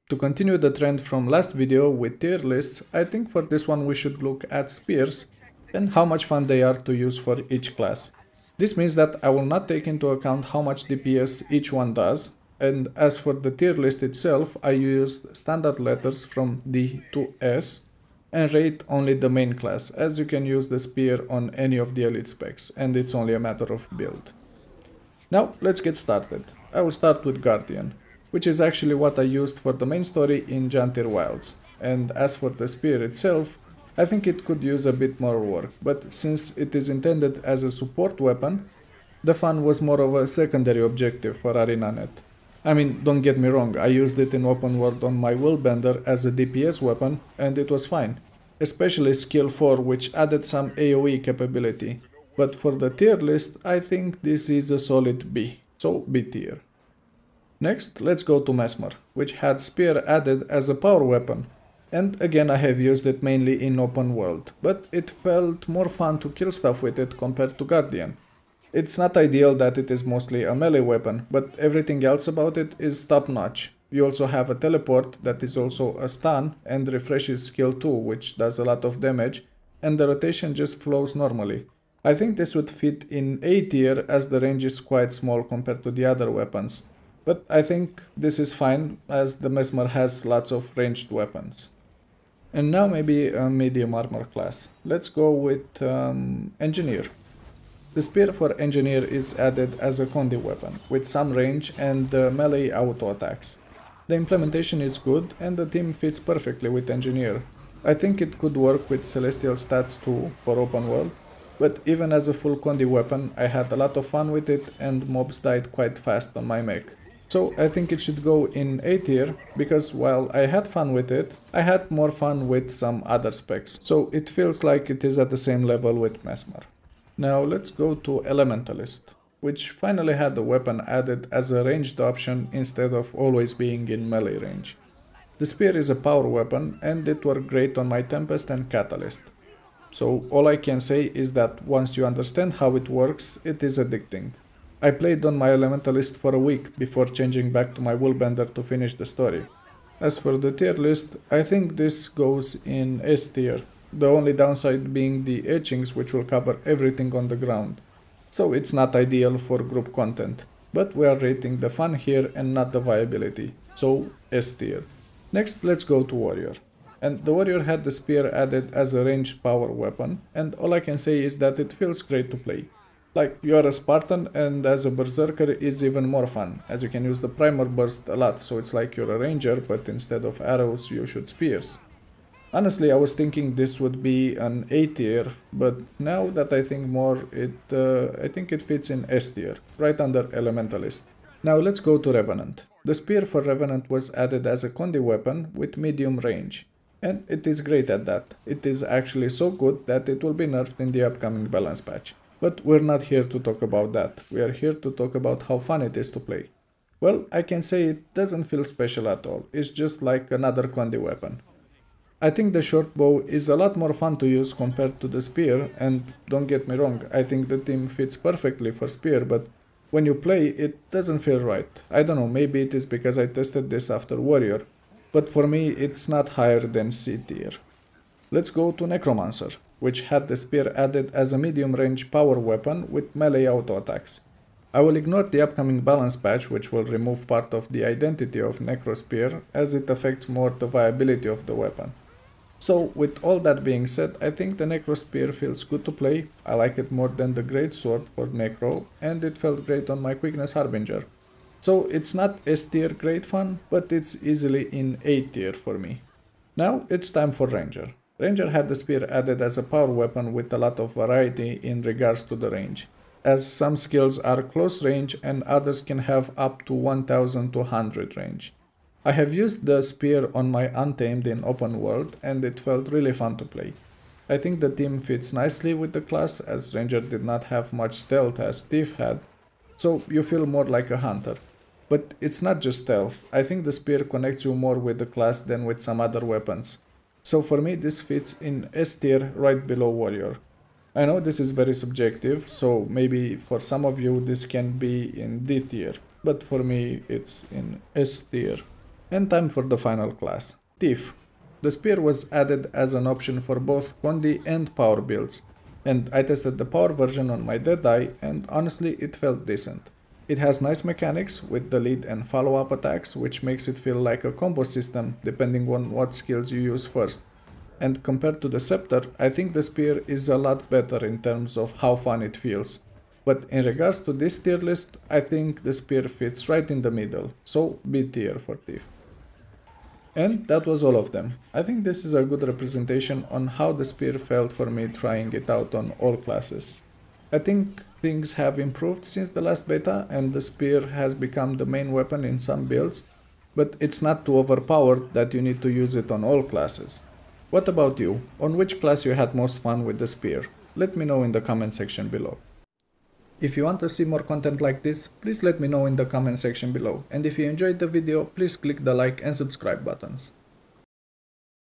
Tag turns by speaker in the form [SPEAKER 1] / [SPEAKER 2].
[SPEAKER 1] To continue the trend from last video with tier lists, I think for this one we should look at spears and how much fun they are to use for each class. This means that I will not take into account how much DPS each one does, and as for the tier list itself, I used standard letters from D to S and rate only the main class, as you can use the spear on any of the elite specs, and it's only a matter of build. Now let's get started. I will start with Guardian, which is actually what I used for the main story in Jantir Wilds, and as for the spear itself, I think it could use a bit more work, but since it is intended as a support weapon, the fun was more of a secondary objective for ArenaNet. I mean, don't get me wrong, I used it in open world on my Willbender as a DPS weapon, and it was fine. Especially skill 4, which added some AoE capability. But for the tier list, I think this is a solid B, so B tier. Next, let's go to Mesmer, which had spear added as a power weapon. And again, I have used it mainly in open world, but it felt more fun to kill stuff with it compared to Guardian. It's not ideal that it is mostly a melee weapon, but everything else about it is top notch. You also have a teleport that is also a stun and refreshes skill 2, which does a lot of damage, and the rotation just flows normally. I think this would fit in A tier as the range is quite small compared to the other weapons. But I think this is fine as the Mesmer has lots of ranged weapons. And now maybe a medium armor class. Let's go with Engineer. The spear for Engineer is added as a condi weapon, with some range and melee auto attacks. The implementation is good and the team fits perfectly with Engineer. I think it could work with Celestial stats too for open world, but even as a full condi weapon I had a lot of fun with it and mobs died quite fast on my mech. So I think it should go in A tier, because while I had fun with it, I had more fun with some other specs, so it feels like it is at the same level with Mesmer. Now let's go to Elementalist, which finally had the weapon added as a ranged option instead of always being in melee range. The spear is a power weapon and it worked great on my Tempest and Catalyst. So all I can say is that once you understand how it works, it is addicting. I played on my Elementalist for a week before changing back to my Willbender to finish the story. As for the tier list, I think this goes in S tier, the only downside being the etchings, which will cover everything on the ground. So it's not ideal for group content, but we are rating the fun here and not the viability, so S tier. Next let's go to Warrior. And the Warrior had the spear added as a ranged power weapon, and all I can say is that it feels great to play. Like, you are a Spartan and as a Berserker is even more fun, as you can use the Primer Burst a lot, so it's like you're a ranger, but instead of arrows you shoot spears. Honestly, I was thinking this would be an A tier, but now that I think more, I think it fits in S tier, right under Elementalist. Now let's go to Revenant. The spear for Revenant was added as a condi weapon with medium range, and it is great at that. It is actually so good that it will be nerfed in the upcoming balance patch. But we're not here to talk about that, we are here to talk about how fun it is to play. Well, I can say it doesn't feel special at all, it's just like another condi weapon. I think the short bow is a lot more fun to use compared to the spear, and don't get me wrong, I think the team fits perfectly for spear, but when you play it doesn't feel right. I don't know, maybe it is because I tested this after Warrior, but for me it's not higher than C tier. Let's go to Necromancer, which had the spear added as a medium range power weapon with melee auto attacks. I will ignore the upcoming balance patch, which will remove part of the identity of Necro Spear, as it affects more the viability of the weapon. So with all that being said, I think the Necro Spear feels good to play, I like it more than the Great Sword for Necro, and it felt great on my Quickness Harbinger. So it's not S tier great fun, but it's easily in A tier for me. Now it's time for Ranger. Ranger had the spear added as a power weapon with a lot of variety in regards to the range, as some skills are close range and others can have up to 1200 range. I have used the spear on my Untamed in open world and it felt really fun to play. I think the team fits nicely with the class, as Ranger did not have much stealth as Thief had, so you feel more like a hunter. But it's not just stealth, I think the spear connects you more with the class than with some other weapons. So for me this fits in S tier right below Warrior. I know this is very subjective, so maybe for some of you this can be in D tier, but for me it's in S tier. And time for the final class, Thief. The spear was added as an option for both Condi and power builds, and I tested the power version on my Deadeye and honestly it felt decent. It has nice mechanics with the lead and follow-up attacks, which makes it feel like a combo system depending on what skills you use first. And compared to the Scepter, I think the spear is a lot better in terms of how fun it feels. But in regards to this tier list, I think the spear fits right in the middle, so B tier for Thief. And that was all of them. I think this is a good representation on how the spear felt for me trying it out on all classes. I think things have improved since the last beta and the spear has become the main weapon in some builds, but it's not too overpowered that you need to use it on all classes. What about you? On which class you had most fun with the spear? Let me know in the comment section below. If you want to see more content like this, please let me know in the comment section below, and if you enjoyed the video, please click the like and subscribe buttons.